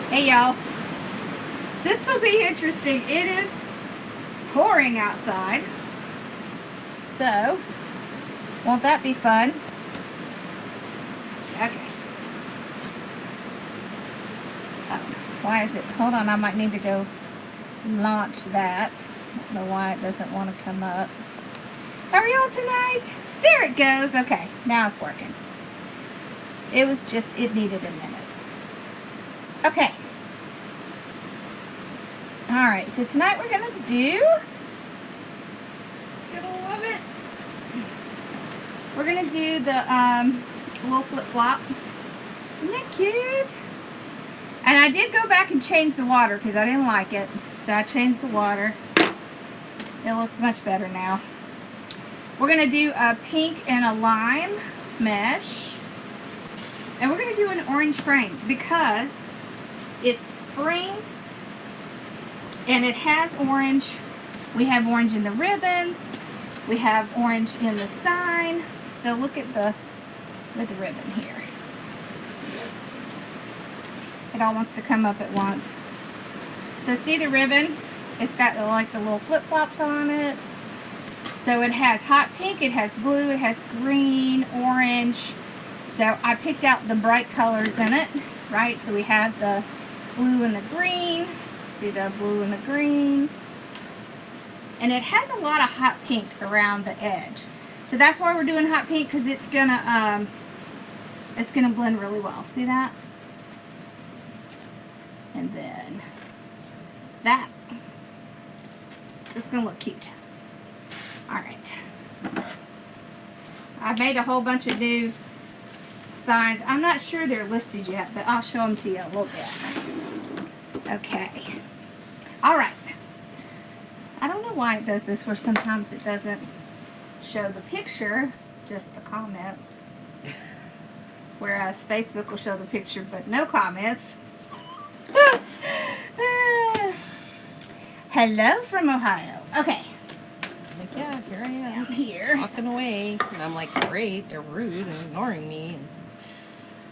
Hey y'all, this will be interesting. It is pouring outside, so won't that be fun? Okay. Oh, why is it? Hold on, I might need to go launch that. I don't know why it doesn't want to come up. How are y'all tonight? There it goes. Okay, now it's working. It was just, it needed a minute. Okay. Alright, so tonight we're going to do, gonna love it, we're going to do the little flip-flop. Isn't that cute? And I did go back and change the water because I didn't like it. So I changed the water. It looks much better now. We're going to do a pink and a lime mesh. And we're going to do an orange frame because it's spring and it has orange. We have orange in the ribbons. We have orange in the sign. So look at the ribbon here. It all wants to come up at once. So see the ribbon? It's got like the little flip-flops on it. So it has hot pink, it has blue, it has green, orange. So I picked out the bright colors in it, right? So we have the blue and the green. See the blue and the green. And it has a lot of hot pink around the edge. So that's why we're doing hot pink, because it's gonna blend really well. See that? And then that. So it's gonna look cute. Alright. I made a whole bunch of new signs. I'm not sure they're listed yet, but I'll show them to you a little bit. Okay. Alright. I don't know why it does this where sometimes it doesn't show the picture, just the comments. Whereas Facebook will show the picture but no comments. Hello from Ohio. Okay. Like, yeah, here I am. I'm here. Walking away. And I'm like, great, they're rude and ignoring me.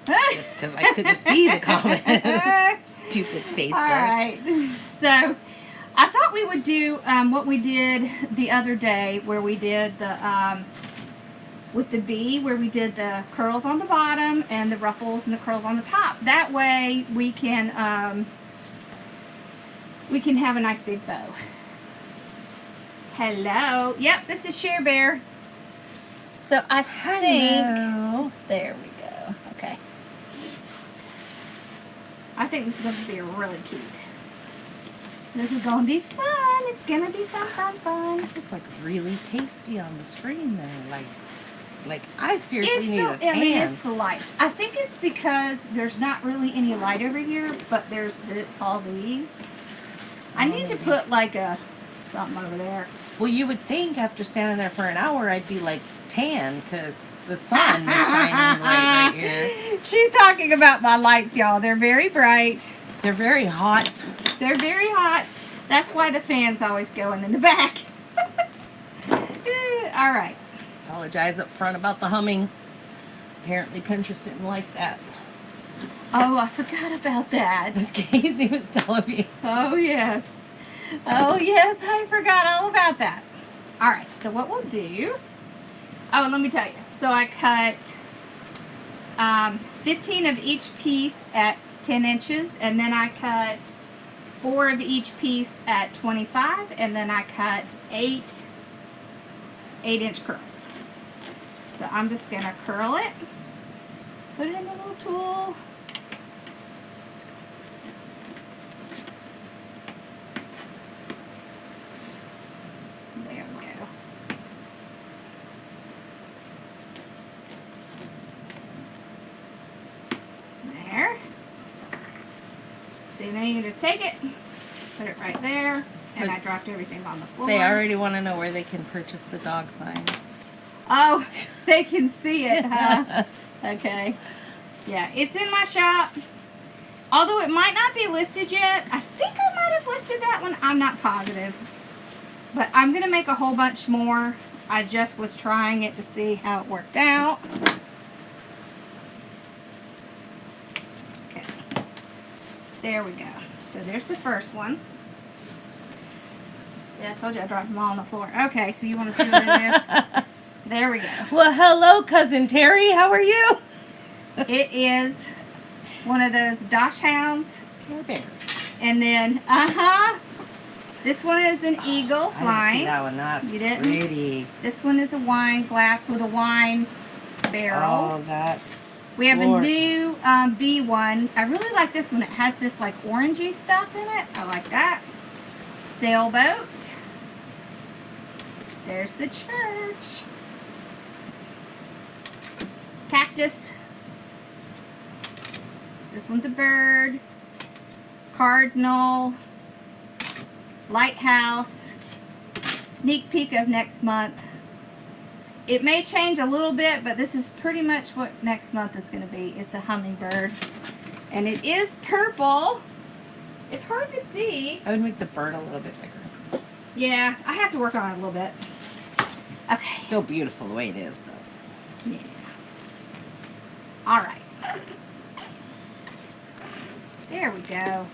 And just because I couldn't see the comment. Stupid Facebook. Alright. So, I thought we would do what we did the other day where we did the, with the bee, where we did the curls on the bottom and the ruffles and the curls on the top. That way we can have a nice big bow. Hello. Yep, this is Share Bear. So I think, there we go. Okay. I think this is going to be really cute. This is going to be fun. It's going to be fun. It looks like really pasty on the screen there. Like I seriously need a tan. I mean, it's the lights. I think it's because there's not really any light over here, but there's all these. I need to put like a something over there. Well, you would think after standing there for an hour, I'd be like tan because the sun is shining right here. She's talking about my lights, y'all. They're very bright. They're very hot. They're very hot. That's why the fan's always going in the back. All right. Apologize up front about the humming. Apparently Pinterest didn't like that. Oh, I forgot about that. As Casey was telling me. Oh, yes. Oh, yes, I forgot all about that. All right, so what we'll do... Oh, and let me tell you. So I cut 15 of each piece at 10 inches, and then I cut 4 of each piece at 25, and then I cut 8-inch curls. So I'm just going to curl it, put it in the little tool. There we go. There. See, then you can just take it, put it right there, and I dropped everything on the floor. They already want to know where they can purchase the dog sign. Oh, they can see it, huh? Okay. Yeah, it's in my shop. Although it might not be listed yet. I think I might have listed that one. I'm not positive. But I'm going to make a whole bunch more. I just was trying it to see how it worked out. Okay. There we go. So there's the first one. Yeah, I told you I dropped them all on the floor. Okay, so you want to see what it is? There we go. Well, hello, Cousin Terry. How are you? It is one of those Dosh Hounds. Care Bear. And then, this one is an eagle flying. I didn't see that one. That's You didn't? pretty. This one is a wine glass with a wine barrel. Oh, that's We have gorgeous. a new bee one. I really like this one. It has this like orangey stuff in it. I like that. Sailboat. There's the church. Cactus. This one's a bird. Cardinal. Lighthouse. Sneak peek of next month. It may change a little bit, but this is pretty much what next month is going to be. It's a hummingbird. And it is purple. It's hard to see. I would make the bird a little bit bigger. Yeah, I have to work on it a little bit. Okay. Still beautiful the way it is, though. Yeah. All right. There we go.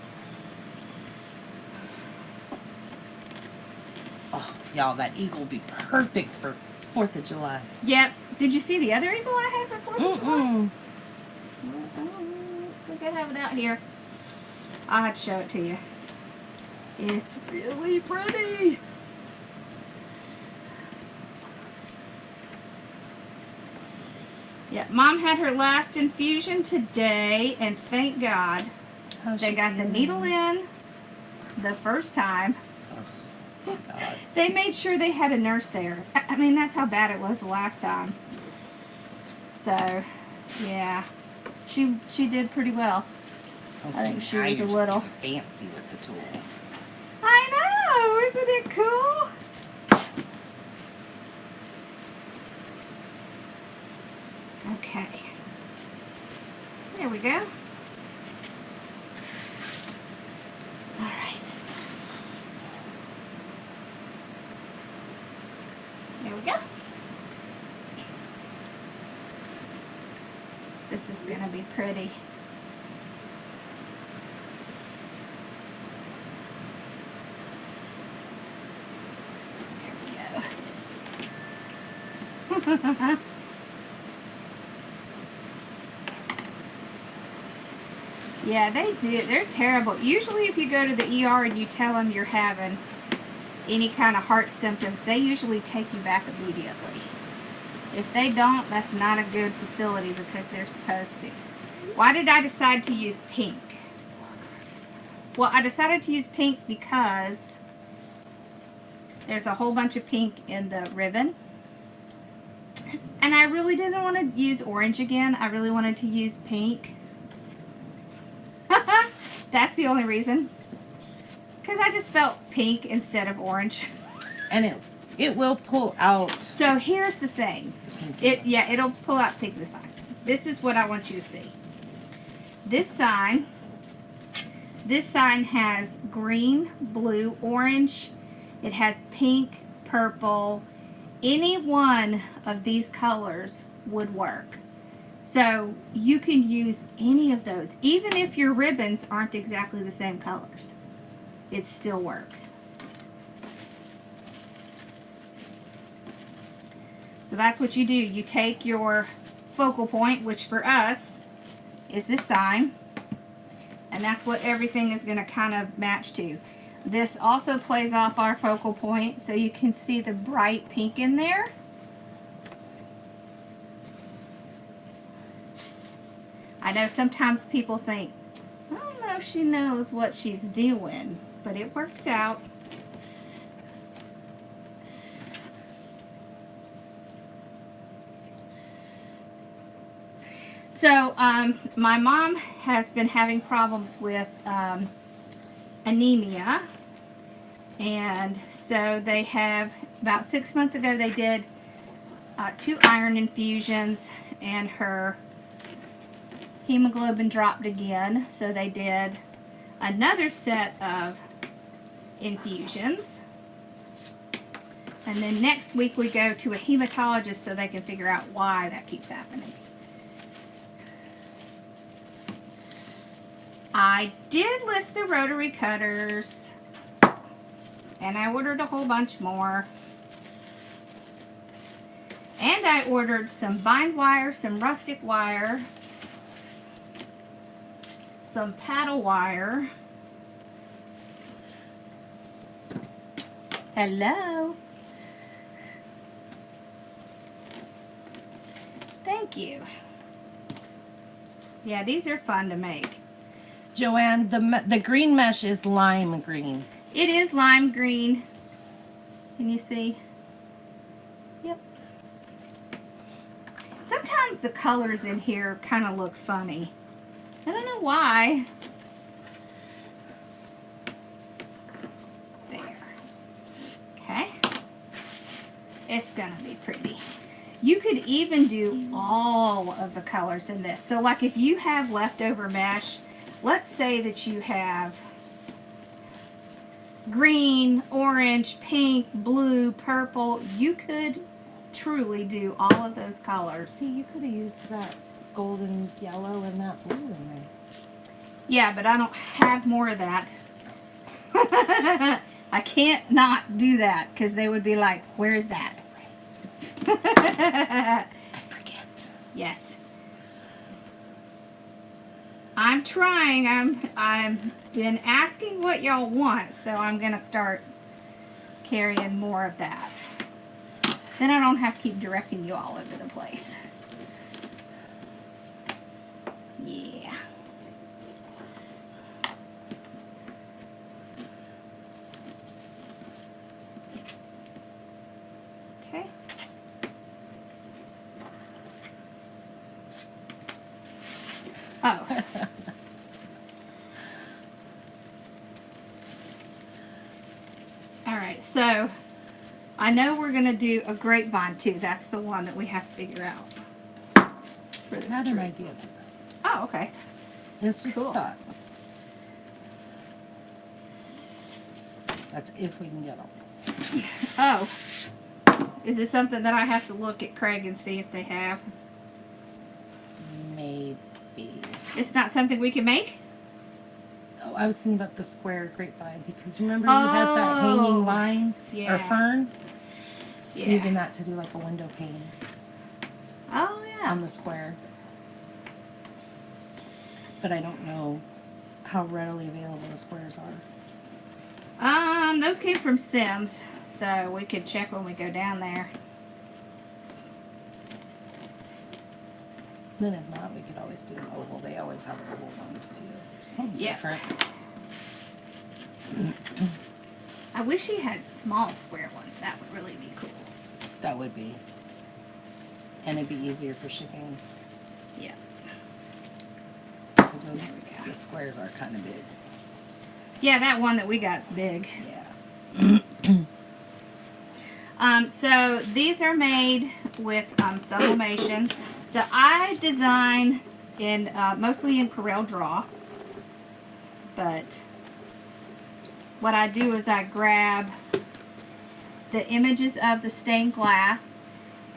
Oh, y'all, that eagle will be perfect for 4th of July. Yep. Did you see the other eagle I had for 4th of July? Mm-mm. I think I have it out here. I'll have to show it to you. It's really pretty. Yeah, Mom had her last infusion today, and thank God How's they she got the feeling? needle in the first time. Oh, God. They made sure they had a nurse there. I mean, that's how bad it was the last time. So, yeah, she did pretty well. Okay, I think she now was a you're just little. getting fancy with the tool. I know, isn't it cool? Okay. There we go. All right. There we go. This is going to be pretty. There we go. Yeah, they do. They're terrible. Usually if you go to the ER and you tell them you're having any kind of heart symptoms, they usually take you back immediately. If they don't, that's not a good facility because they're supposed to. Why did I decide to use pink? Well, I decided to use pink because there's a whole bunch of pink in the ribbon. And I really didn't want to use orange again. I really wanted to use pink. That's the only reason. Because I just felt pink instead of orange. And it will pull out. So here's the thing. It'll pull out pink this sign. This is what I want you to see. This sign has green, blue, orange. It has pink, purple. Any one of these colors would work. So you can use any of those. Even if your ribbons aren't exactly the same colors, it still works. So that's what you do. You take your focal point, which for us is this sign, and that's what everything is going to kind of match to. This also plays off our focal point, so you can see the bright pink in there. I know sometimes people think, I don't know if she knows what she's doing, but it works out. So, my mom has been having problems with anemia, and so they have, about 6 months ago, they did 2 iron infusions, and her hemoglobin dropped again, so they did another set of infusions. And then next week we go to a hematologist so they can figure out why that keeps happening. I did list the rotary cutters, and I ordered a whole bunch more. And I ordered some bind wire, some rustic wire, some paddle wire. Hello. Thank you. Yeah, these are fun to make. Joanne, the green mesh is lime green. It is lime green. Can you see? Yep. Sometimes the colors in here kind of look funny. I don't know why. There. Okay. It's gonna be pretty. You could even do all of the colors in this. So like if you have leftover mesh, let's say that you have green, orange, pink, blue, purple, you could truly do all of those colors. See, you could have used that golden yellow and that blue in there. Yeah, but I don't have more of that. I can't not do that because they would be like, where's that? I forget. Yes. I'm trying. I'm been asking what y'all want, so I'm gonna start carrying more of that. Then I don't have to keep directing you all over the place. Yeah. Okay. Oh. All right, so I know we're going to do a grapevine too. That's the one that we have to figure out. For the Had an tree. idea. Oh, okay. It's just Cool. a thought. That's if we can get them. Oh. Is it something that I have to look at Craig and see if they have? Maybe. It's not something we can make? Oh, I was thinking about the square grapevine because remember you had that hanging vine Yeah. or fern? Yeah. Using that to do like a window pane Oh, yeah. on the square. But I don't know how readily available the squares are. Those came from Sims, so we could check when we go down there. Then if not, we could always do an oval. They always have oval ones too. Something Yeah. different. I wish he had small square ones. That would really be cool. That would be. And it'd be easier for shipping. Yeah. Because those There we go. the squares are kind of big. Yeah, that one that we got's big. Yeah. So these are made with sublimation. So I design in mostly in Corel Draw, but what I do is I grab the images of the stained glass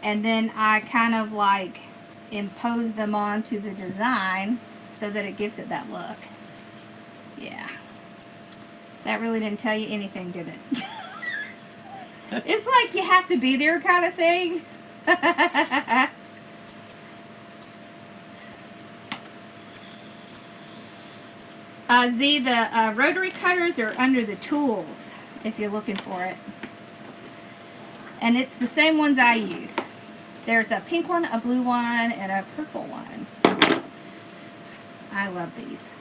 and then I kind of like impose them onto the design so that it gives it that look. Yeah. That really didn't tell you anything, did it? It's like you have to be there kind of thing. Z, the rotary cutters are under the tools if you're looking for it. And it's the same ones I use. There's a pink one, a blue one, and a purple one. I love these.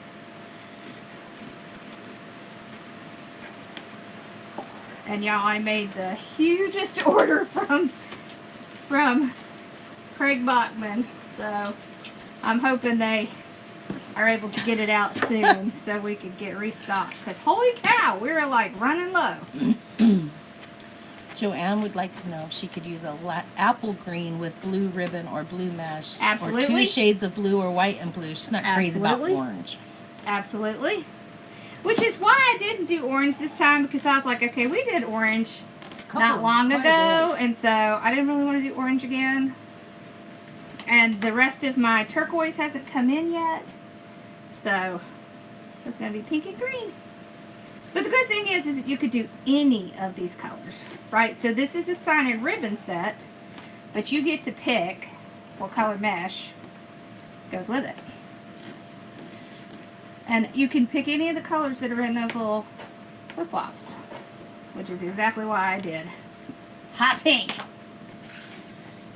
And y'all, I made the hugest order from Craig Bachman, so I'm hoping they are able to get it out soon so we could get restocked. Because holy cow, we were like running low. Joanne would like to know if she could use a apple green with blue ribbon or blue mesh. Absolutely. Or 2 shades of blue or white and blue. She's not crazy about Absolutely. orange. Absolutely. Which is why I didn't do orange this time, because I was like, okay, we did orange not long ago, and so I didn't really want to do orange again. And the rest of my turquoise hasn't come in yet. So So it's going to be pink and green. But the good thing is that you could do any of these colors, right? So this is a sign and ribbon set, but you get to pick what color mesh goes with it. And you can pick any of the colors that are in those little flip-flops, which is exactly why I did hot pink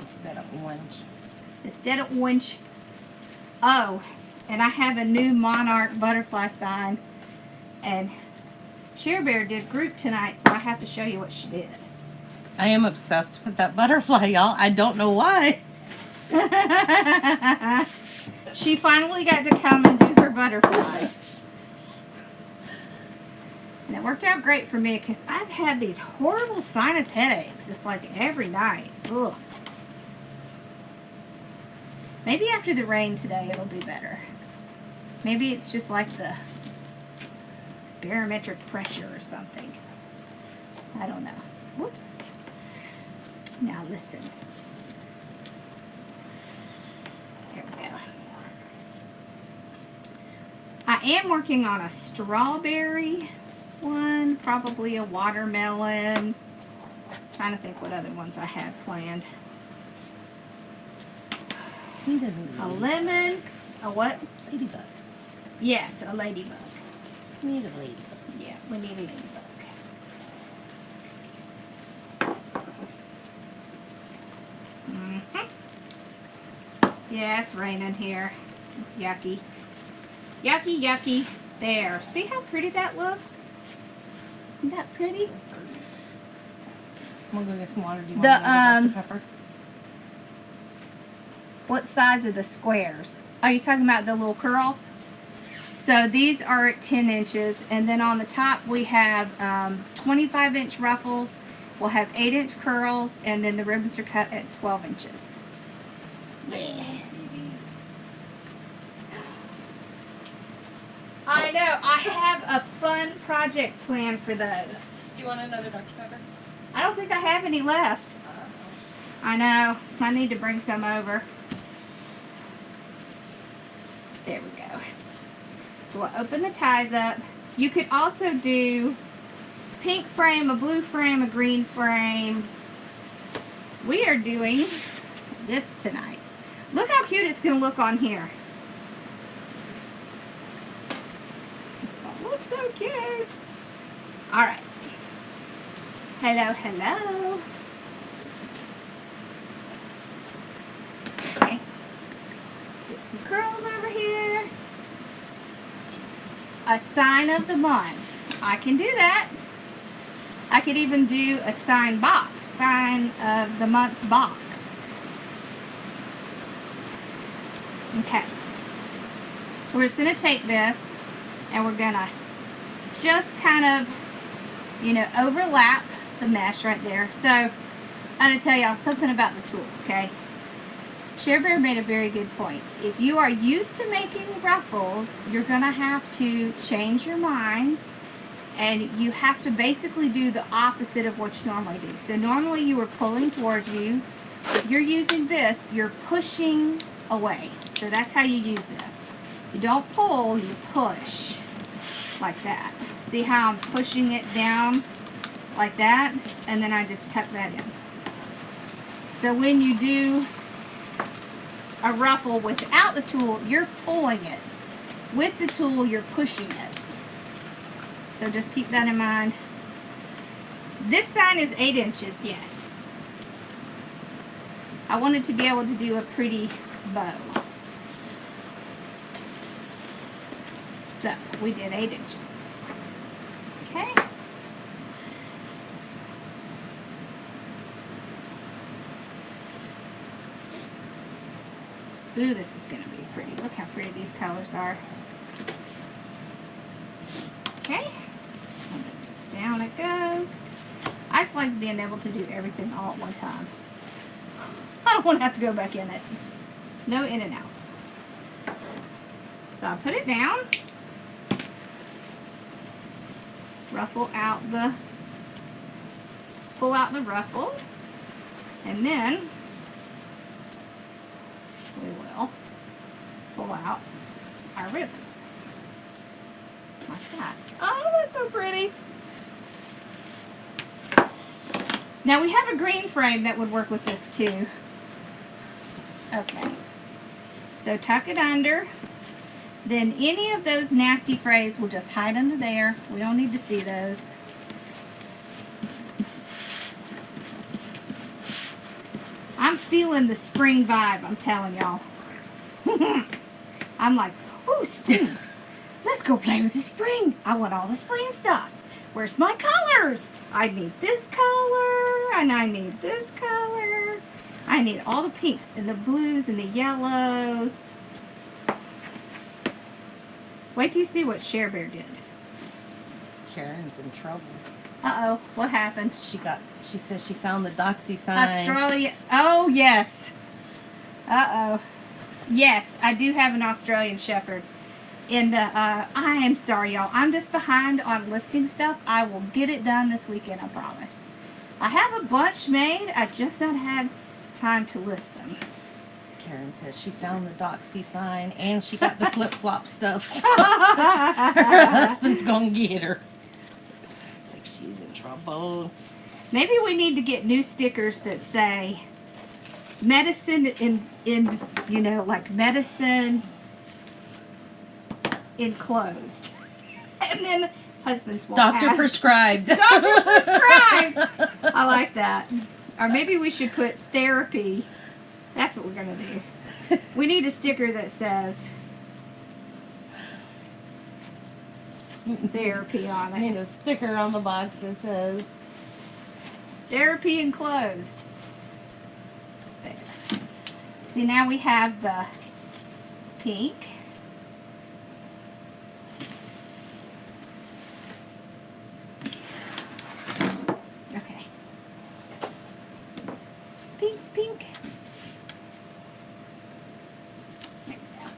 Instead of orange. instead of orange. Oh, and I have a new monarch butterfly sign, and Cher Bear did group tonight, so I have to show you what she did. I am obsessed with that butterfly, y'all. I don't know why. She finally got to come and do her butterfly. And it worked out great for me because I've had these horrible sinus headaches. It's like every night. Ugh. Maybe after the rain today it'll be better. Maybe it's just like the barometric pressure or something. I don't know. Whoops. Now listen. There we go. I am working on a strawberry one, probably a watermelon. Trying to think what other ones I had planned. He doesn't A lemon. A what? ladybug. Yes, a ladybug. We need a ladybug. Yeah, we need a ladybug. Yeah, it's raining here. It's yucky. Yucky, yucky. There. See how pretty that looks? Isn't that pretty? I'm gonna go get some water. Do you want The, another Dr. Pepper? What size are the squares? Are you talking about the little curls? So these are at 10 inches. And then on the top we have 25-inch ruffles. We'll have 8-inch curls. And then the ribbons are cut at 12 inches. Yeah. I know. I have a fun project planned for those. Do you want another Dr. Pepper? I don't think I have any left. I know. I need to bring some over. There we go. So we'll open the ties up. You could also do pink frame, a blue frame, a green frame. We are doing this tonight. Look how cute it's going to look on here. It's going to look so cute. All right. Hello, hello. Okay. Get some curls over here. A sign of the month. I can do that. I could even do a sign box. Sign of the month box. Okay. So we're just going to take this and we're going to just kind of, you know, overlap the mesh right there. So I'm going to tell y'all something about the tool, okay? Cher Bear made a very good point. If you are used to making ruffles, you're going to have to change your mind, and you have to basically do the opposite of what you normally do. So normally you are pulling towards you. If you're using this, you're pushing away. So that's how you use this. You don't pull, you push like that. See how I'm pushing it down like that? And then I just tuck that in. So when you do a ruffle without the tool, you're pulling it. With the tool, you're pushing it. So just keep that in mind. This sign is 8 inches, yes. I wanted to be able to do a pretty bow. So we did 8 inches. Okay. Ooh, this is going to be pretty. Look how pretty these colors are. Okay. And then just down it goes. I just like being able to do everything all at one time. I don't want to have to go back in it. No in and outs. So I put it down. Ruffle out the, pull out the ruffles. And then we will pull out our ribbons. like that. Oh, that's so pretty. Now we have a green frame that would work with this too. Okay. So tuck it under. Then any of those nasty frays will just hide under there. We don't need to see those. I'm feeling the spring vibe, I'm telling y'all. I'm like, ooh, spring. Let's go play with the spring. I want all the spring stuff. Where's my colors? I need this color, and I need this color. I need all the pinks, and the blues, and the yellows. Wait till you see what Cher Bear did. Karen's in trouble. Uh-oh, what happened? She says she found the doxy sign. Australia. Oh, yes. Uh-oh. Yes, I do have an Australian Shepherd. And I am sorry, y'all. I'm just behind on listing stuff. I will get it done this weekend, I promise. I have a bunch made. I just not had time to list them. Karen says she found the doxy sign and she got the flip-flop stuff. So her husband's gonna get her. It's like she's in trouble. Maybe we need to get new stickers that say medicine in you know, like medicine enclosed. And then husbands will Doctor ask. prescribed. Doctor prescribed. I like that. Or maybe we should put therapy. That's what we're going to do. We need a sticker that says therapy on I need it. a sticker on the box that says Therapy enclosed. There. See, now we have the pink. Okay. Pink, pink. There we go.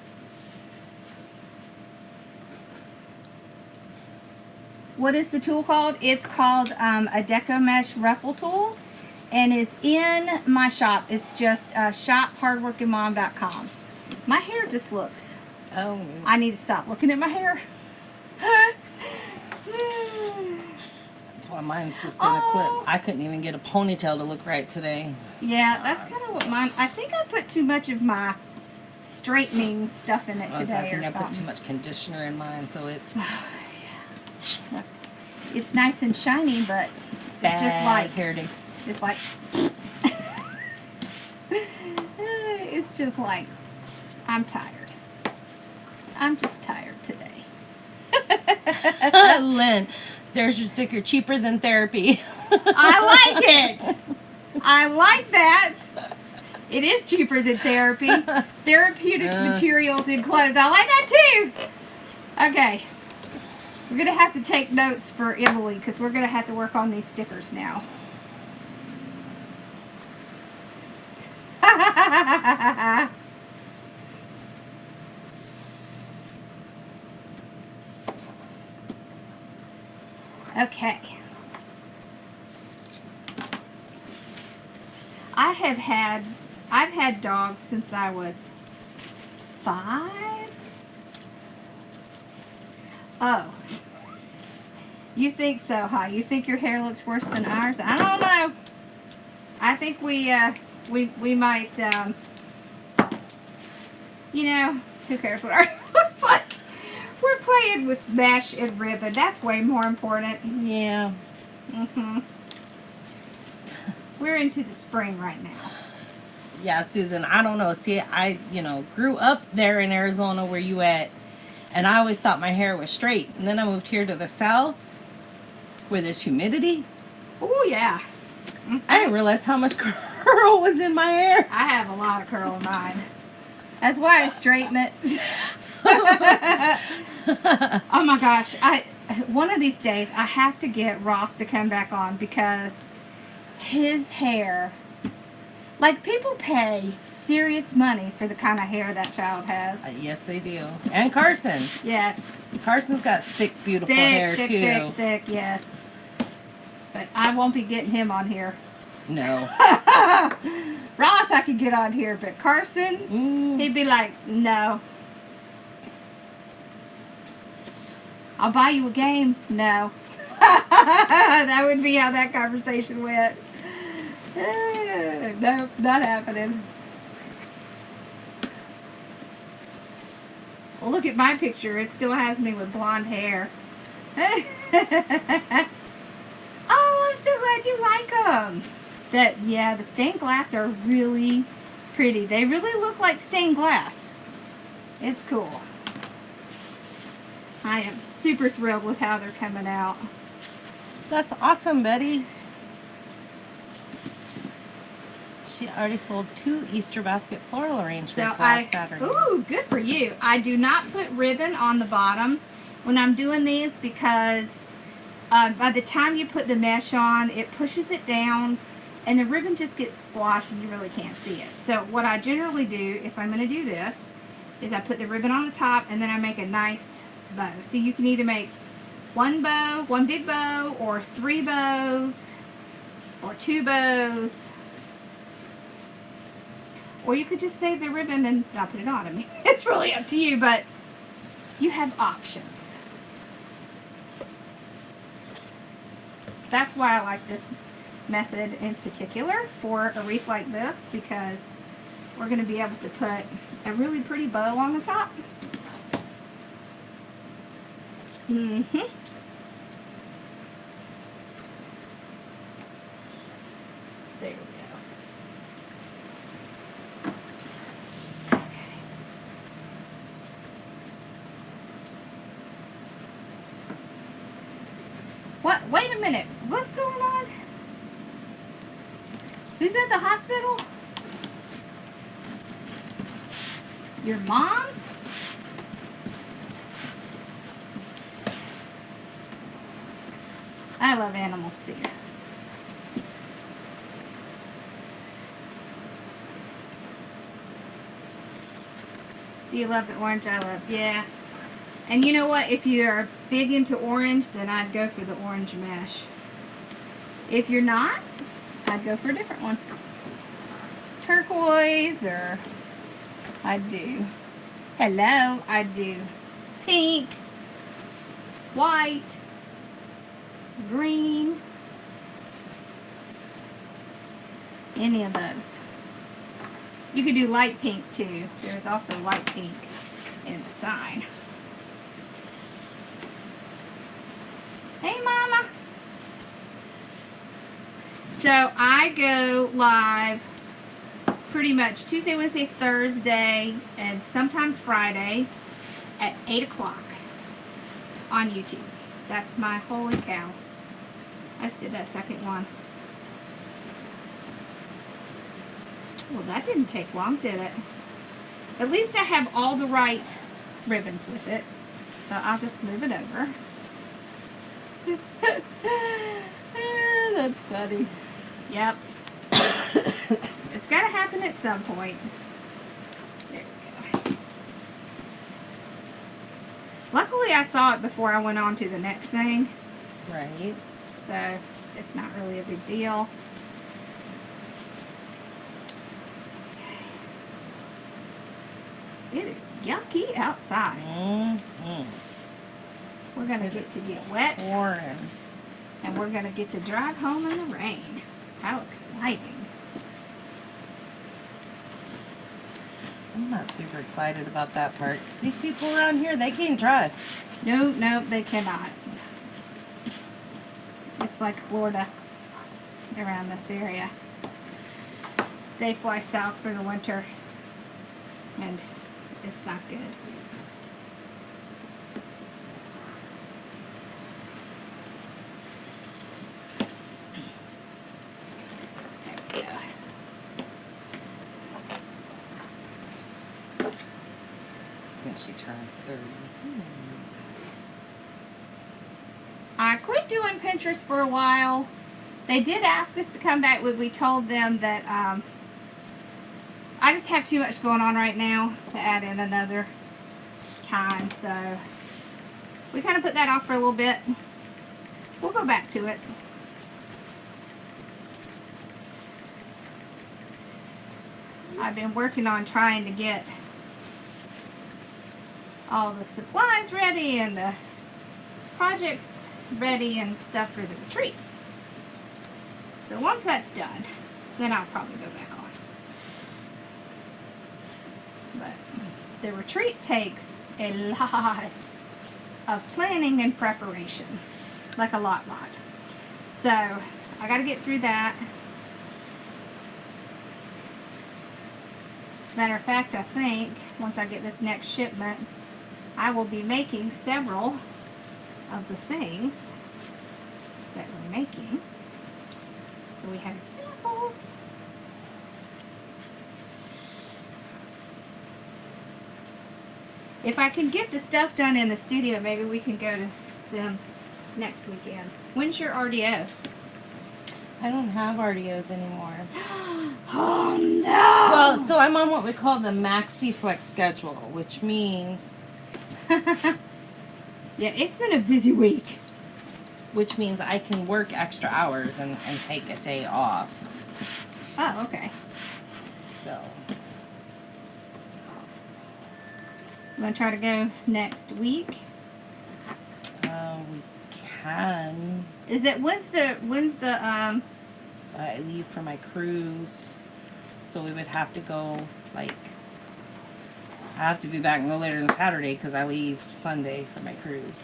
What is the tool called? It's called a Deco Mesh Ruffle Tool, and it's in my shop. It's just shop.hardworkingmom.com. My hair just looks. oh. I need to stop looking at my hair. That's why mine's just in a clip. I couldn't even get a ponytail to look right today. Yeah, that's kind of what mine. I think I put too much of my straightening stuff in it I today think or I put too something. much conditioner in mine, so it's It's nice and shiny, but bad just like hair day. it's like it's just like I'm tired. I'm just tired today. Lynn, there's your sticker, cheaper than therapy. I like it. I like that. It is cheaper than therapy. Therapeutic materials enclosed. I like that too. Okay. We're going to have to take notes for Emily because we're going to have to work on these stickers now. Okay. I've had dogs since I was 5. Oh. You think so, huh? You think your hair looks worse than ours? I don't know. I think we might, you know, who cares what our hair looks like? We're playing with mesh and ribbon. That's way more important. Yeah. We're into the spring right now. Yeah, Susan, I don't know. See, I, grew up there in Arizona where you at, and I always thought my hair was straight. And then I moved here to the south where there's humidity. Oh, yeah. I didn't realize how much curl was in my hair. I have a lot of curl in mine. That's why I straighten it. Oh my gosh. One of these days I have to get Ross to come back on because his hair, like, people pay serious money for the kind of hair that child has. Yes, they do. And Carson. Yes. Carson's got thick, beautiful hair, too. Thick, yes. But I won't be getting him on here. No. Ross I could get on here, but Carson, he'd be like, no. I'll buy you a game. No. That would be how that conversation went. Nope, not happening. Well, look at my picture. It still has me with blonde hair. Oh, I'm so glad you like them. Yeah, the stained glass are really pretty. They really look like stained glass. It's cool. I am super thrilled with how they're coming out. That's awesome, Betty. She already sold 2 Easter basket floral arrangements last Saturday. Ooh, good for you. I do not put ribbon on the bottom when I'm doing these because by the time you put the mesh on, it pushes it down and the ribbon just gets squashed and you really can't see it. So what I generally do, if I'm going to do this, is I put the ribbon on the top and then I make a nice bow. So you can either make one bow, one big bow, or 3 bows, or 2 bows. Or you could just save the ribbon and not put it on. I mean, it's really up to you, but you have options. That's why I like this method in particular for a wreath like this, because we're going to be able to put a really pretty bow on the top. Mm-hmm. There we go. Okay. What? Wait a minute. What's going on? Who's at the hospital? Your mom? I love animals too. Do you love the orange? I love, yeah. And you know what? If you're big into orange, then I'd go for the orange mesh. If you're not, I'd go for a different one. Turquoise, or I'd do, hello, I'd do pink, white, green, any of those. You could do light pink too. There's also light pink in the sign. Hey, Mama. So I go live pretty much Tuesday, Wednesday, Thursday, and sometimes Friday at 8 o'clock on YouTube. That's my holy cow. I just did that second one. Well, that didn't take long, did it? At least I have all the right ribbons with it. So I'll just move it over. That's funny. Yep. It's got to happen at some point. There we go. Luckily, I saw it before I went on to the next thing. Right. So it's not really a big deal. It is yucky outside. Mm-hmm. We're going to get wet. Pouring. And we're going to get to drive home in the rain. How exciting. I'm not super excited about that part. See, people around here, they can't drive. No, they cannot. It's like Florida around this area. They fly south for the winter. And it's not good. There we go. Since she turned 30. I quit doing Pinterest for a while. They did ask us to come back, but we told them that I just have too much going on right now to add in another time, so we kind of put that off for a little bit. We'll go back to it. I've been working on trying to get all the supplies ready and the projects ready and stuff for the retreat. So once that's done, then I'll probably go back on. But the retreat takes a lot of planning and preparation. Like a lot. So I got to get through that. As a matter of fact, I think once I get this next shipment, I will be making several of the things that we're making. So we have examples. If I can get the stuff done in the studio, maybe we can go to Sims next weekend. When's your RDO? I don't have RDOs anymore. Oh no! Well, so I'm on what we call the Maxi Flex schedule, which means yeah, it's been a busy week. I can work extra hours and take a day off. Oh, okay. So I'm gonna try to go next week. we can. Is it when's the I leave for my cruise, so we would have to go like. I have to be back no later than Saturday because I leave Sunday for my cruise.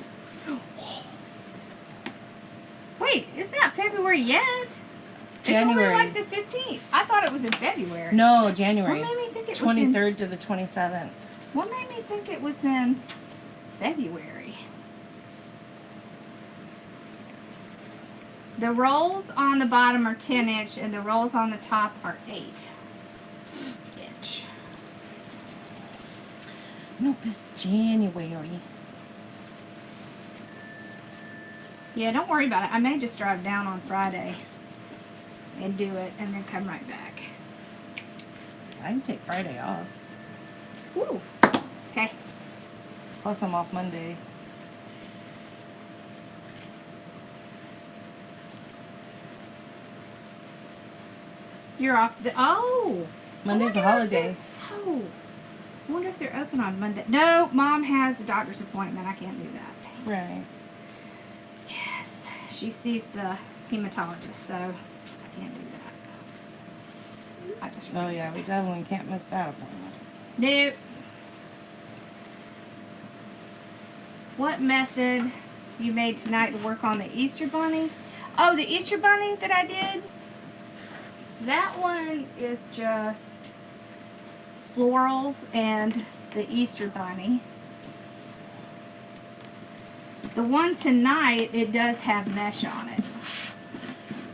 Wait, it's not February yet. January. It's only like the 15th. I thought it was in February. No, January. What made me think it was 23rd to the 27th. What made me think it was in February? The rolls on the bottom are 10 inch and the rolls on the top are 8 inch. Nope, it's January. Yeah, don't worry about it. I may just drive down on Friday and do it and then come right back. I can take Friday off. Woo. Okay. Plus I'm off Monday. You're off the... Oh! Monday's a holiday. Oh. I wonder if they're open on Monday. No, Mom has a doctor's appointment. I can't do that. Right. Yes. She sees the hematologist, so I can't do that. I just... Oh yeah, we definitely can't miss that appointment. Nope. What method you made tonight to work on the Easter Bunny? Oh, the Easter Bunny that I did? That one is just florals and the Easter Bunny. The one tonight, it does have mesh on it.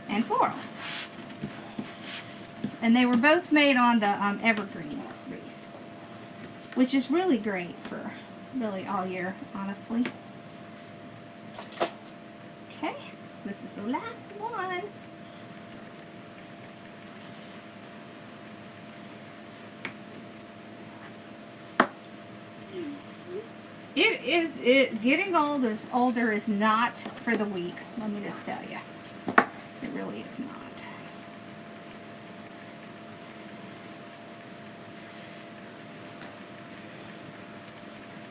And florals. And they were both made on the evergreen wreath. Which is really great for really all year, honestly. Okay, this is the last one. Getting older is not for the weak. Let me just tell you. It really is not.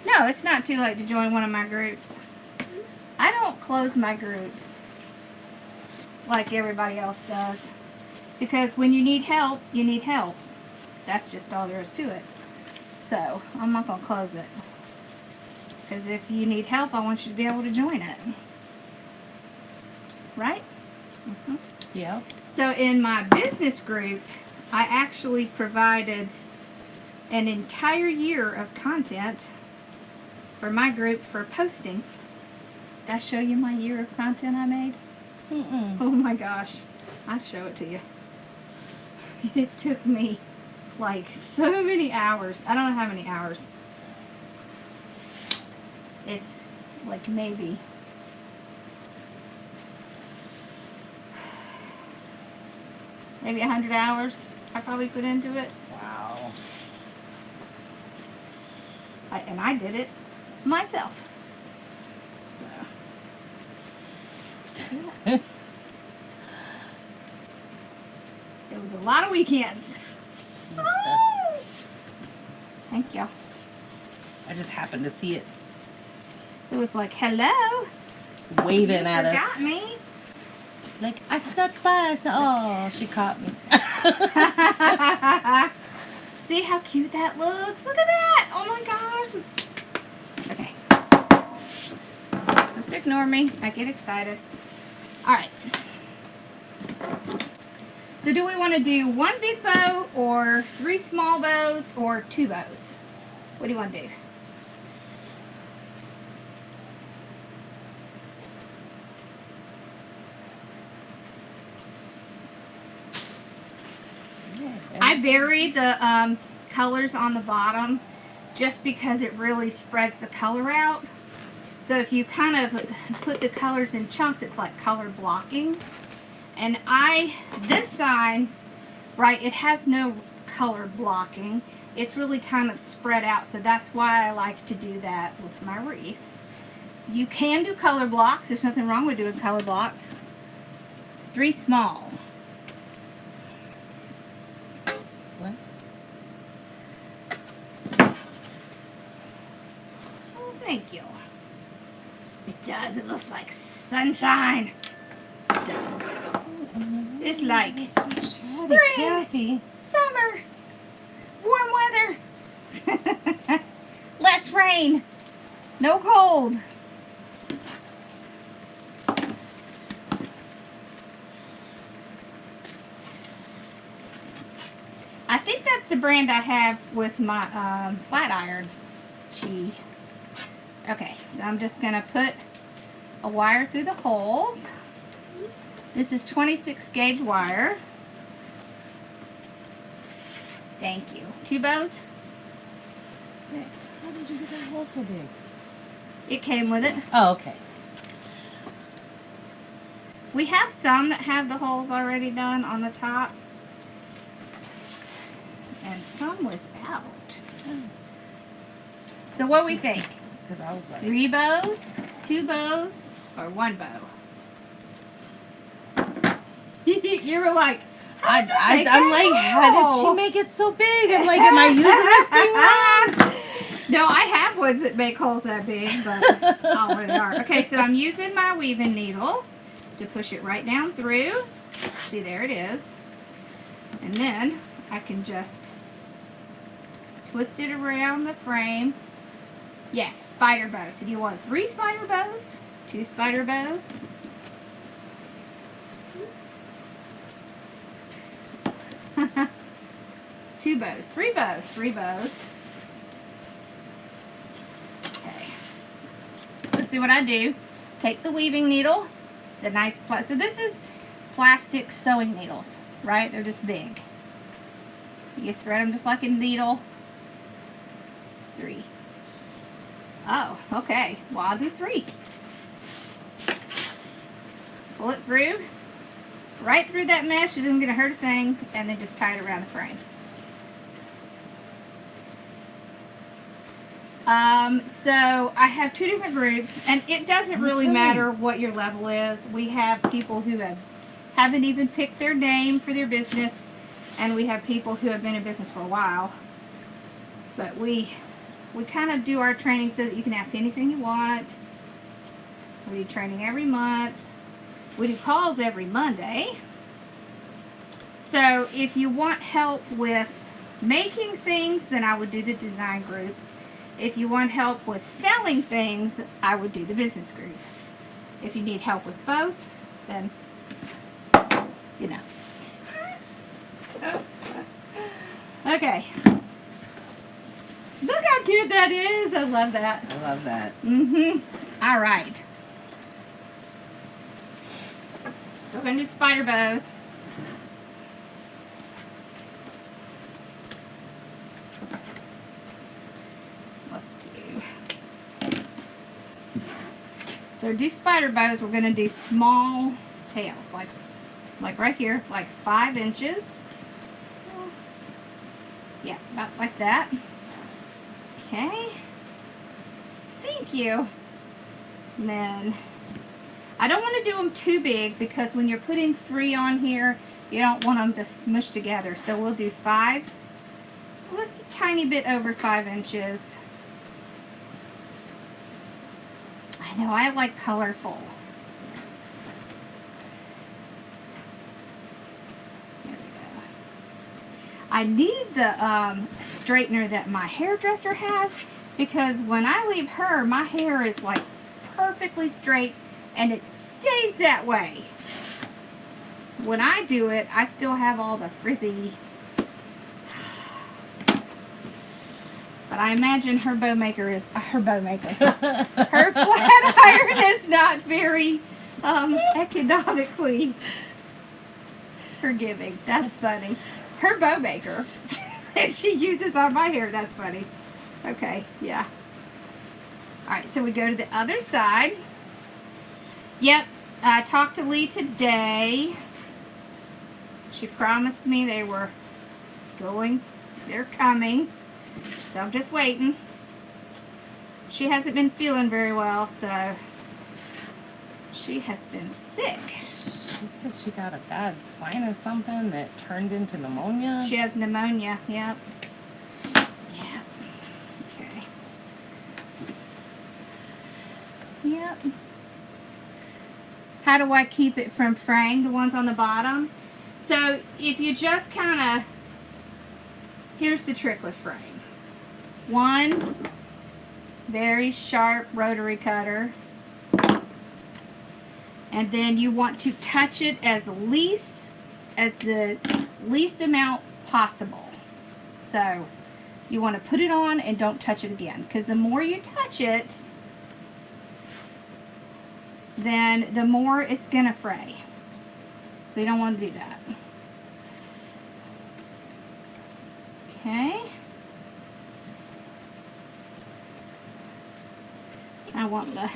No, it's not too late to join one of my groups. I don't close my groups like everybody else does. Because when you need help, you need help. That's just all there is to it. So, I'm not going to close it. Because if you need help, I want you to be able to join it. Right? Mm-hmm. Yeah. So in my business group, I actually provided an entire year of content for my group for posting. Did I show you my year of content I made? Mm-mm. Oh my gosh. I'll show it to you. It took me like so many hours. I don't know how many hours. It's like maybe maybe 100 hours I probably put into it. Wow. And I did it myself. So yeah. It was a lot of weekends. Oh! Thank you. I just happened to see it. It was like, hello. waving You at forgot us. me. Like, I snuck by. So, oh, she caught me. See how cute that looks? Look at that! Oh my gosh! Okay. Let's ignore me. I get excited. Alright. So do we want to do one big bow or 3 small bows or 2 bows? What do you want to do? I vary the colors on the bottom just because it really spreads the color out. So if you kind of put the colors in chunks, it's like color blocking. And this side, right, it has no color blocking. It's really kind of spread out, so that's why I like to do that with my wreath. You can do color blocks. There's nothing wrong with doing color blocks. 3 small. What? Oh, thank you. It does. It looks like sunshine. It does. It's like spring, Kathy. summer, warm weather, less rain, no cold. I think that's the brand I have with my flat iron. Gee. Okay, so I'm just going to put a wire through the holes. This is 26 gauge wire. Thank you. 2 bows? How did you get that hole so big? It came with it. Oh, okay. We have some that have the holes already done on the top. And some without. So what we think? Because I was like, 3 bows, 2 bows, or 1 bow? You were like, I'm like, how did she make it so big? I'm like, am I using this thing wrong? No, I have ones that make holes that big, but all they are. Okay, so I'm using my weaving needle to push it right down through. See, there it is. And then I can just twist it around the frame. Yes, spider bow. So do you want 3 spider bows? 2 spider bows? Two bows, 3 bows, 3 bows. Okay. Let's see what I do. Take the weaving needle, the nice so this is plastic sewing needles, right? They're just big. You thread them just like a needle. 3. Oh, okay. Well, I'll do 3. Pull it through. Right through that mesh. It isn't going to hurt a thing. And then just tie it around the frame. So I have 2 different groups. And it doesn't really matter what your level is. We have people who haven't even picked their name for their business. And we have people who have been in business for a while. But we kind of do our training so that you can ask anything you want. We do training every month. We do calls every Monday. So if you want help with making things, then I would do the design group. If you want help with selling things, I would do the business group. If you need help with both, then, you know. Okay. Look how cute that is. I love that. I love that. All right. So we're going to do spider bows. Let's do. So to do spider bows, we're going to do small tails, like right here, like 5 inches. Yeah, about like that. Okay. Thank you. And then I don't want to do them too big because when you're putting 3 on here, you don't want them to smush together. So we'll do 5. Just a tiny bit over 5 inches. I I know I like colorful. There we go. I need the straightener that my hairdresser has, because when I leave her, my hair is like perfectly straight and it stays that way. When I do it, I still have all the frizzy. But I imagine her bow maker is her flat iron is not very economically forgiving. That's funny. Her bow maker that she uses on my hair. That's funny. Okay, yeah. All right, so we go to the other side. Yep, I talked to Lee today. She promised me they were going. They're coming. So I'm just waiting. She hasn't been feeling very well, so she has been sick. She said she got a bad sinus something that turned into pneumonia. She has pneumonia, yep. Yeah. Okay. Yep. How do I keep it from fraying, the ones on the bottom? So if you just kind of, here's the trick with fraying. One very sharp rotary cutter, and then you want to touch it as the least amount possible. So you want to put it on and don't touch it again, because the more you touch it, then the more it's gonna fray. So you don't want to do that. Okay. I want the,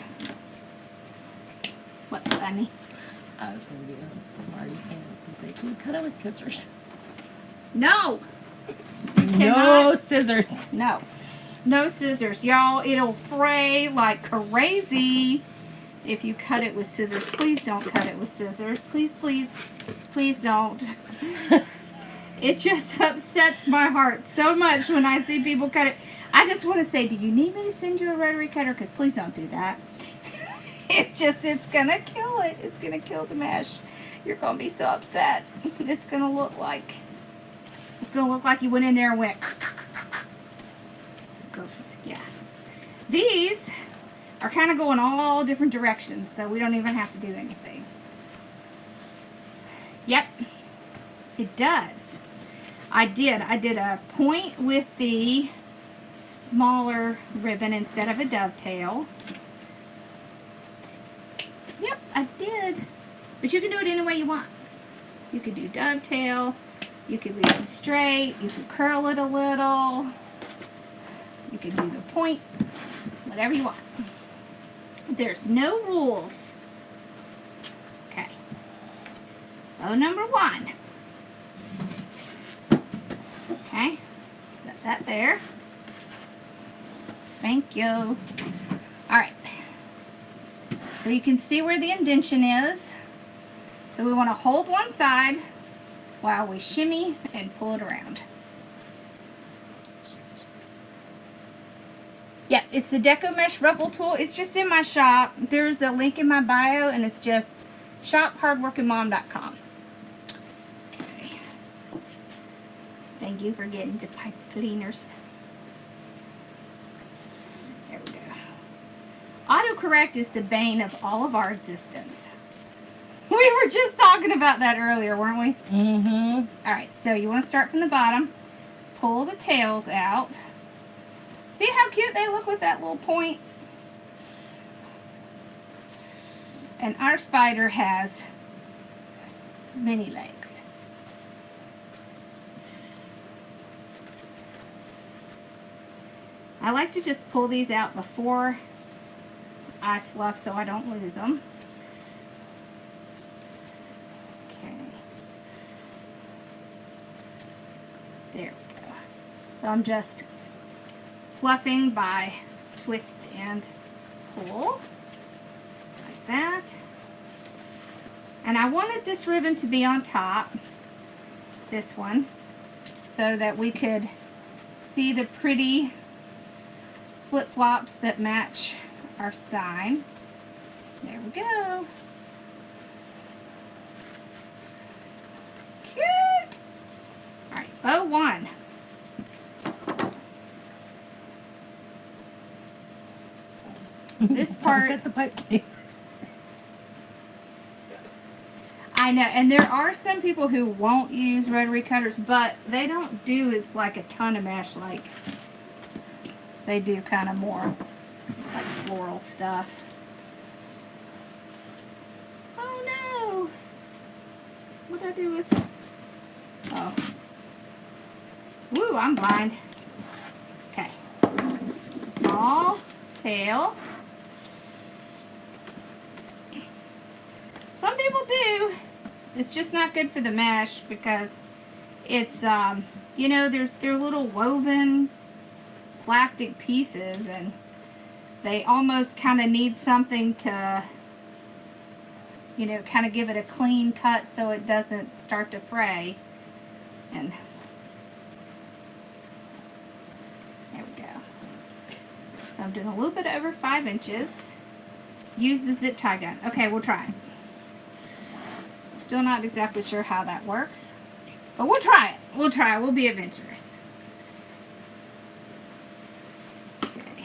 what's funny? I was going to do a smarty pants and say, can you cut it with scissors? No! No scissors. No. No scissors. Y'all, it'll fray like crazy if you cut it with scissors. Please don't cut it with scissors. Please, please, please don't. It just upsets my heart so much when I see people cut it. I just want to say, do you need me to send you a rotary cutter? Because please don't do that. It's going to kill it. It's going to kill the mesh. You're going to be so upset. It's going to look like you went in there and went. Yeah. These are kind of going all different directions, so we don't even have to do anything. Yep. It does. I did a point with the smaller ribbon instead of a dovetail. Yep, I did. But you can do it any way you want. You could do dovetail. You could leave it straight. You could curl it a little. You could do the point. Whatever you want. There's no rules. Okay. Bow number 1. Okay. Set that there. Thank you. Alright. So you can see where the indention is. So we want to hold one side while we shimmy and pull it around. Yeah, it's the Deco Mesh Ruffle Tool. It's just in my shop. There's a link in my bio, and it's just shop.hardworkingmom.com. Okay. Thank you for getting the pipe cleaners. There we go. Autocorrect is the bane of all of our existence. We were just talking about that earlier, weren't we? Mm-hmm. Alright, so you want to start from the bottom. Pull the tails out. See how cute they look with that little point? And our spider has many legs. I like to just pull these out before I fluff so I don't lose them. Okay. There we go. So I'm just fluffing by twist and pull like that. And I wanted this ribbon to be on top, this one, so that we could see the pretty flip-flops that match our sign. There we go. Cute. All right, bow 1. This part. Don't cut the pipe. I know, and there are some people who won't use rotary cutters, but they don't do like a ton of mesh like they do kind of more like floral stuff. Oh no! What did I do with? Oh. Woo, I'm blind. Okay. Small tail. Some people do. It's just not good for the mesh because it's, you know, they're little woven plastic pieces and they almost kind of need something to, you know, kind of give it a clean cut so it doesn't start to fray. And there we go. So I'm doing a little bit over 5 inches. Use the zip tie gun. Okay, we'll try it. Still not exactly sure how that works, but we'll try it. We'll try it. We'll be adventurous. Okay.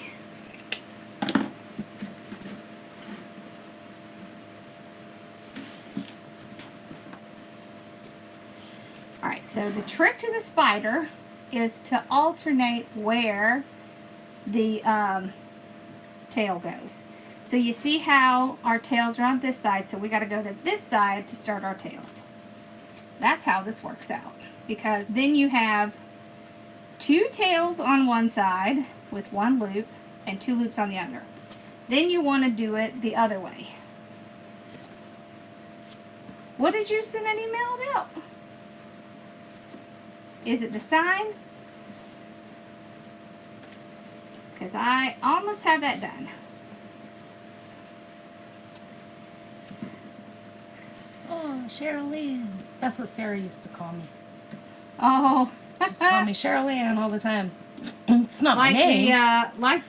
All right, so the trick to the spider is to alternate where the tail goes. So you see how our tails are on this side, so we got to go to this side to start our tails. That's how this works out, because then you have 2 tails on one side with 1 loop and 2 loops on the other. Then you want to do it the other way. What did you send an email about? Is it the sign? Because I almost have that done. Oh, Cheryl Ann. That's what Sarah used to call me. Oh. She used to call me Cheryl Ann all the time. It's not my like name.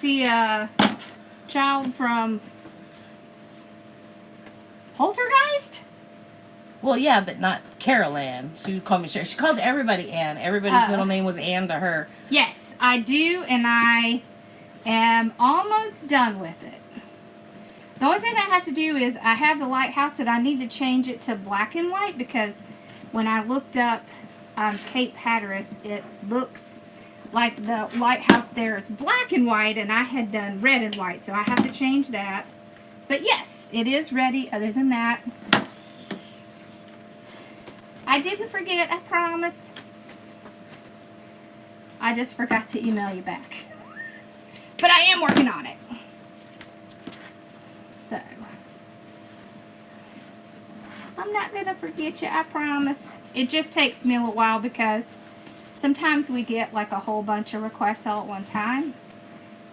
The child from Poltergeist? Well, yeah, but not Carol Ann. She would call me Cheryl. She called everybody Ann. Everybody's middle name was Ann to her. Yes, I do, and I am almost done with it. The only thing I have to do is I have the lighthouse that I need to change it to black and white because when I looked up Cape Hatteras, it looks like the lighthouse there is black and white and I had done red and white, so I have to change that. But yes, it is ready. Other than that, I didn't forget, I promise. I just forgot to email you back. But I am working on it. So, I'm not going to forget you, I promise. It just takes me a little while because sometimes we get like a whole bunch of requests all at one time.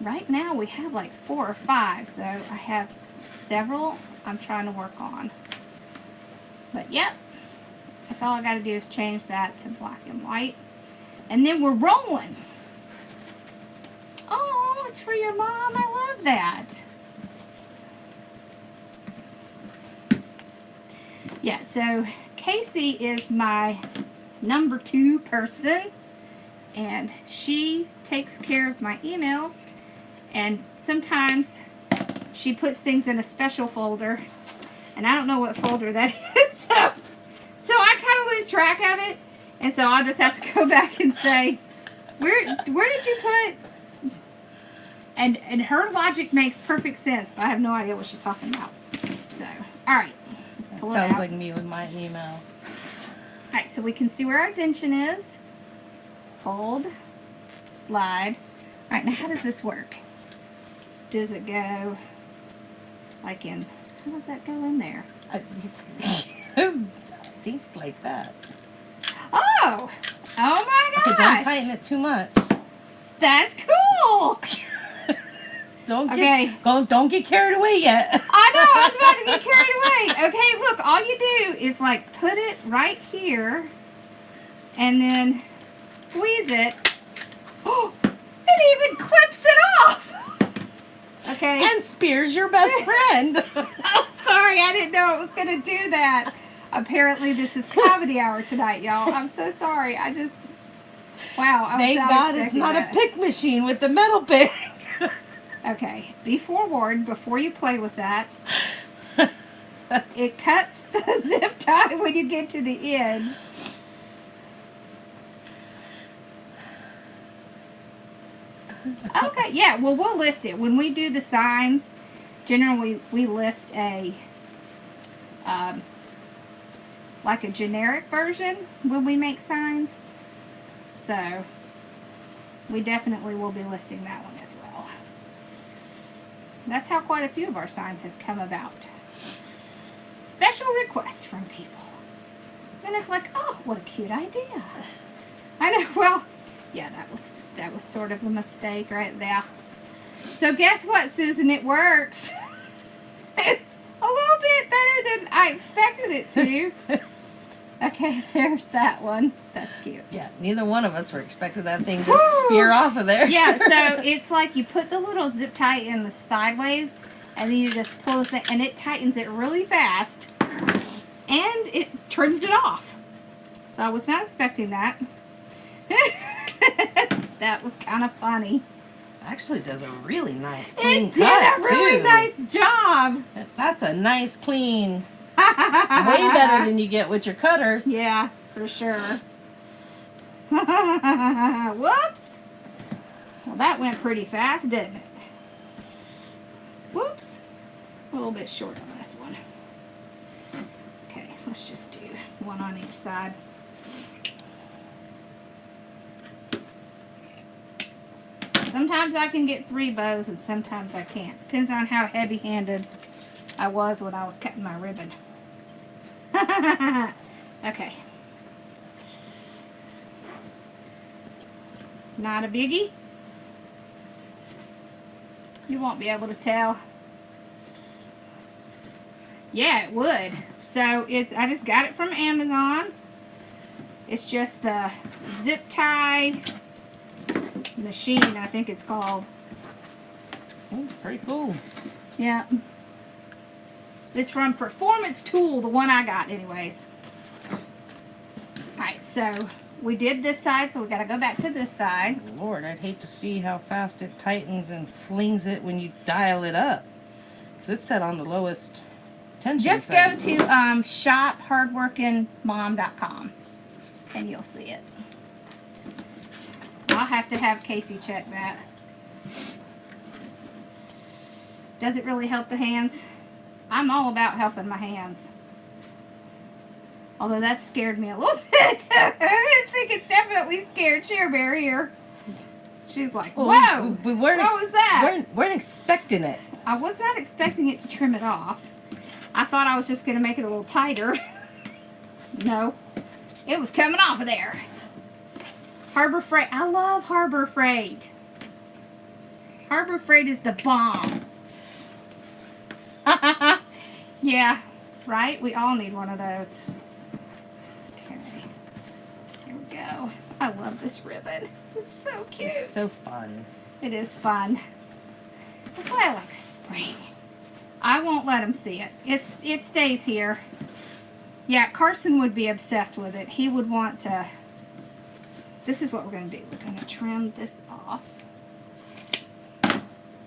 Right now we have like 4 or 5, so I have several I'm trying to work on. But yep, that's all I got to do is change that to black and white. And then we're rolling. Oh, it's for your mom. I love that. Yeah, so Casey is my number 2 person, and she takes care of my emails, and sometimes she puts things in a special folder, and I don't know what folder that is, so I kind of lose track of it, and so I'll just have to go back and say, where did you put? And her logic makes perfect sense, but I have no idea what she's talking about. So, all right. Sounds like me with my email. Alright, so we can see where our dention is. Hold, slide. Alright, now how does this work? Does it go like in, how does that go in there? I think like that. Oh! Oh my gosh! Okay, don't tighten it too much. That's cool! Don't get carried away yet. I know, I was about to get carried away. Okay, look, all you do is like put it right here and then squeeze it. Oh, it even clips it off. Okay. And Spear's your best friend. Oh, sorry. I didn't know it was going to do that. Apparently, this is comedy hour tonight, y'all. I'm so sorry. Wow. I was Thank not God it's expecting not that. a pick machine with the metal pick. Okay. Be forewarned before you play with that. It cuts the zip tie when you get to the end. Okay, yeah, well, we'll list it. When we do the signs, generally we list like a generic version when we make signs. So, we definitely will be listing that one as well. That's how quite a few of our signs have come about. Special requests from people. Then it's like, oh, what a cute idea. I know, well, yeah, that was sort of a mistake right there. So guess what, Susan? It works. A little bit better than I expected it to. Okay, there's that one. That's cute. Yeah, neither one of us were expecting that thing to spear off of there. Yeah, so it's like you put the little zip tie in the sideways, and then you just pull the thing, and it tightens it really fast, and it trims it off. So I was not expecting that. That was kind of funny. Actually does a really nice clean It did cut, a really too. nice job. That's a nice clean, way better than you get with your cutters. Yeah, for sure. Whoops. Well, that went pretty fast, didn't it? Whoops. A little bit short on this one. Okay, let's just do one on each side. Sometimes I can get 3 bows and sometimes I can't. Depends on how heavy-handed I was when I was cutting my ribbon. Okay. Not a biggie. You won't be able to tell. Yeah, it would. So I just got it from Amazon. It's just the zip tie machine, I think it's called. Oh, pretty cool. Yeah. It's from Performance Tool, the one I got anyways. Alright, so we did this side, so we gotta go back to this side. Lord, I'd hate to see how fast it tightens and flings it when you dial it up. Because it's set on the lowest tension. Just go to shop hardworkingmom.com and you'll see it. I'll have to have Casey check that. Does it really help the hands? I'm all about helping my hands. Although that scared me a little bit. I think it definitely scared Cherberry here. She's like, whoa! Well, we weren't what was that? Weren't expecting it. I was not expecting it to trim it off. I thought I was just going to make it a little tighter. No. It was coming off of there. Harbor Freight. I love Harbor Freight. Harbor Freight is the bomb. Yeah, right? We all need one of those. Okay. Here we go. I love this ribbon. It's so cute. It's so fun. It is fun. That's why I like spring. I won't let him see it. It stays here. Yeah, Carson would be obsessed with it. He would want to... This is what we're going to do. We're going to trim this off.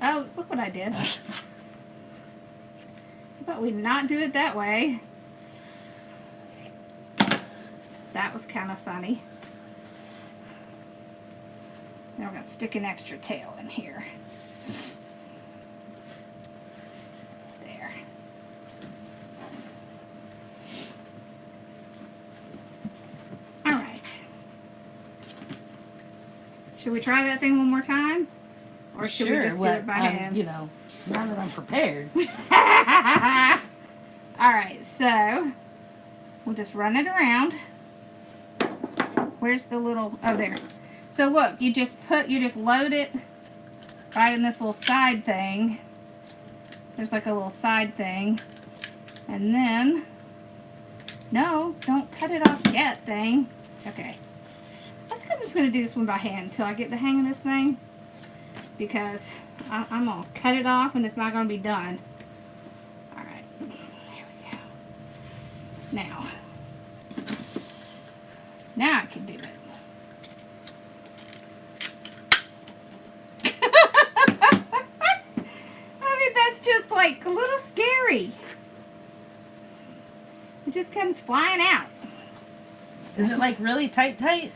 Oh, look what I did. But we not do it that way. That was kind of funny. Now we're going to stick an extra tail in here. There. All right. Should we try that thing one more time? Or should we just do it by hand? You know, now that I'm prepared. Alright, so we'll just run it around. Where's the little... Oh, there. So look, you just load it right in this little side thing. There's like a little side thing. And then... No, don't cut it off yet, thing. Okay. I think I'm just going to do this one by hand until I get the hang of this thing. because I'm going to cut it off and it's not going to be done. All right, there we go. Now I can do it. I mean, that's just like a little scary. It just comes flying out. Is it like really tight?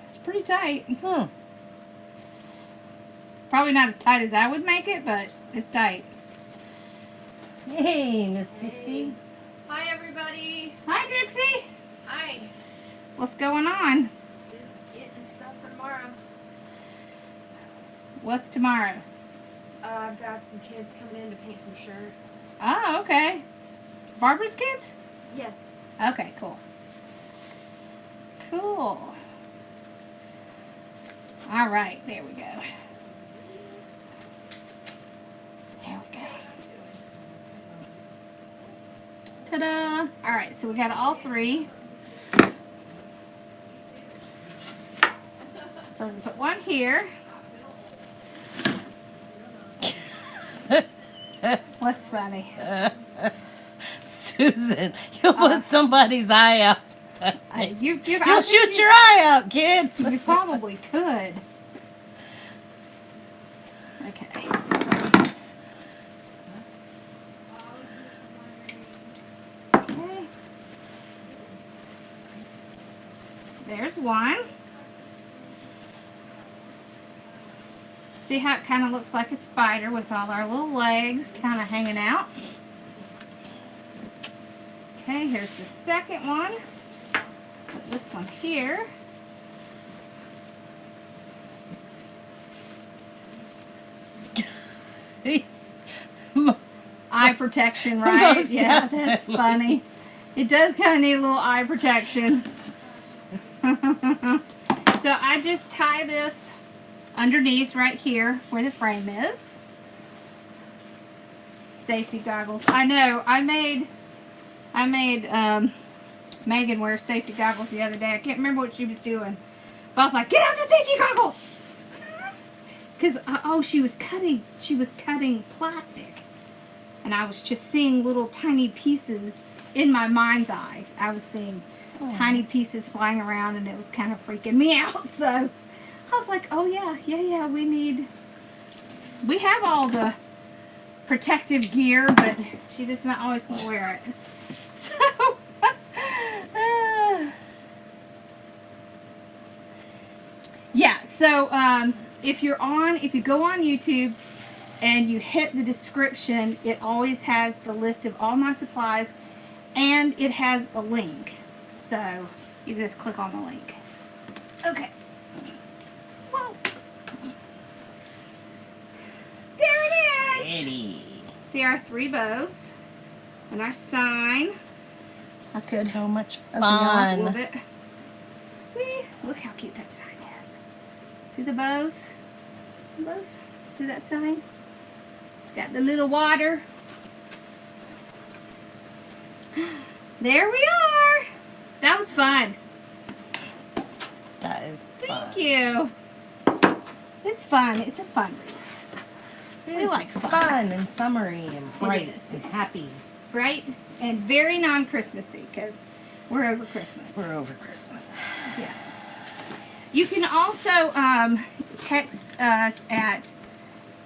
It's pretty tight. Hmm. Probably not as tight as I would make it, but it's tight. Hey, Miss Dixie. Hi, everybody. Hi, Dixie. Hi. What's going on? Just getting stuff for tomorrow. What's tomorrow? I've got some kids coming in to paint some shirts. Oh, okay. Barbara's kids? Yes. Okay, cool. Cool. All right, there we go. There we go. Ta-da! All right, so we got all three. So we put one here. What's funny? Susan, you'll put somebody's eye out. You'll shoot your eye out, kid. You probably could. Okay. Okay. There's one. See how it kind of looks like a spider with all our little legs kind of hanging out? Okay, here's the second one. Put this one here. Eye protection, right? Most Yeah, that's definitely. funny. It does kind of need a little eye protection. So I just tie this underneath right here where the frame is. Safety goggles. I know. I made Megan wear safety goggles the other day. I can't remember what she was doing, but I was like, "Get out the safety goggles!" Because she was cutting plastic, and I was just seeing little tiny pieces in my mind's eye. I was seeing tiny pieces flying around, and it was kind of freaking me out. So I was like, "Oh yeah, we have all the protective gear, but she does not always want to wear it." So, yeah. So if you go on YouTube and you hit the description, it always has the list of all my supplies, and it has a link. So you just click on the link. Okay. Whoa. There it is. Eddie. See our 3 bows and our sign. I could So much open it up a little fun. bit. See? Look how cute that sign is. See the bows? The bows? See that sign? It's got the little water. There we are. That was fun. That is fun. Thank you. It's fun. It's a fun wreath. We like fun. Fun and summery and bright is. and happy. Right? And very non-Christmassy because we're over Christmas. We're over Christmas. Yeah. You can also text us at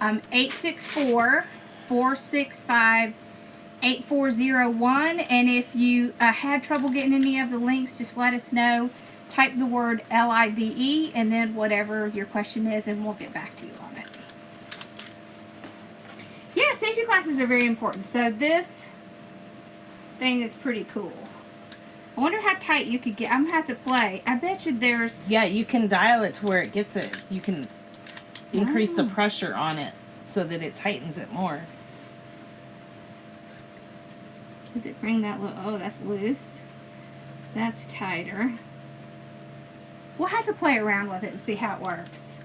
864-465-8401. And if you had trouble getting any of the links, just let us know. Type the word LIVE and then whatever your question is, and we'll get back to you on it. Yeah, safety glasses are very important. So this thing is pretty cool. I wonder how tight you could get. I'm going to have to play. I bet you there's... Yeah, you can dial it to where it gets it. You can increase the pressure on it so that it tightens it more. Does it bring that... Oh, that's loose. That's tighter. We'll have to play around with it and see how it works.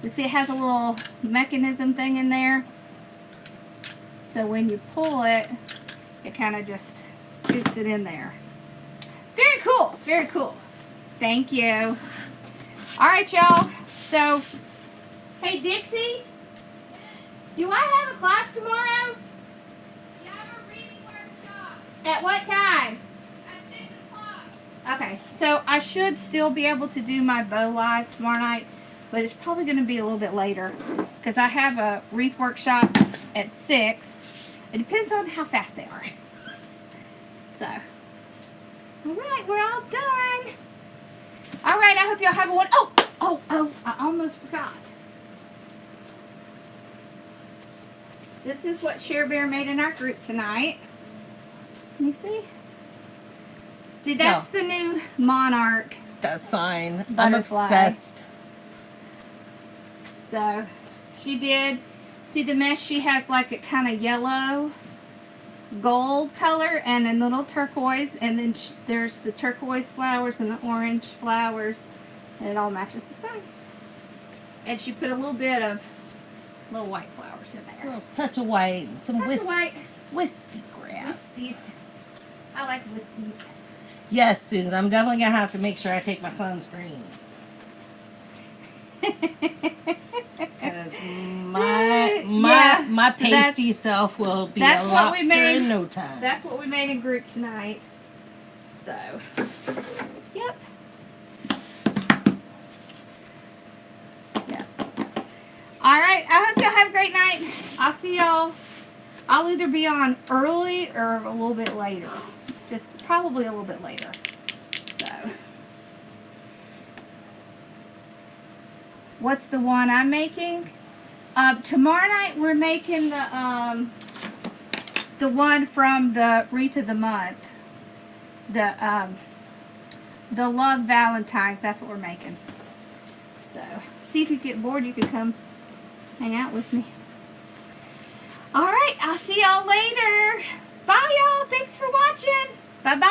You see it has a little mechanism thing in there. So when you pull it, it kind of just scoots it in there. Very cool. Very cool. Thank you. All right, y'all. So Hey, Dixie? Do I have a class tomorrow? You have a reading workshop At what time? at 6 o'clock. Okay, so I should still be able to do my bow live tomorrow night, but it's probably going to be a little bit later because I have a wreath workshop at 6. It depends on how fast they are. So, all right, we're all done. All right, I hope y'all have a one. Oh, I almost forgot. This is what Cher Bear made in our group tonight. Let me see. See, that's the new Monarch. That sign. I'm Butterfly. obsessed. So, she did. See the mesh? She has like a kind of yellow, gold color, and a little turquoise. And then there's the turquoise flowers and the orange flowers. And it all matches the sign. And she put a little bit of little white flowers in A there. little touch of white. Some Touch of white. wispy grass. Wispies. I like wispies. Yes, Susan. I'm definitely going to have to make sure I take my sunscreen. Because my pasty self will be a that's what we lobster made. in no time. That's what we made in group tonight. So, yep. Yep. All right. I hope y'all have a great night. I'll see y'all. I'll either be on early or a little bit later. Just probably a little bit later. So, what's the one I'm making? Tomorrow night we're making the one from the Wreath of the Month. The Love Valentine's. That's what we're making. So, see if you get bored, you can come hang out with me. All right, I'll see y'all later. Bye, y'all. Thanks for watching. Bye-bye.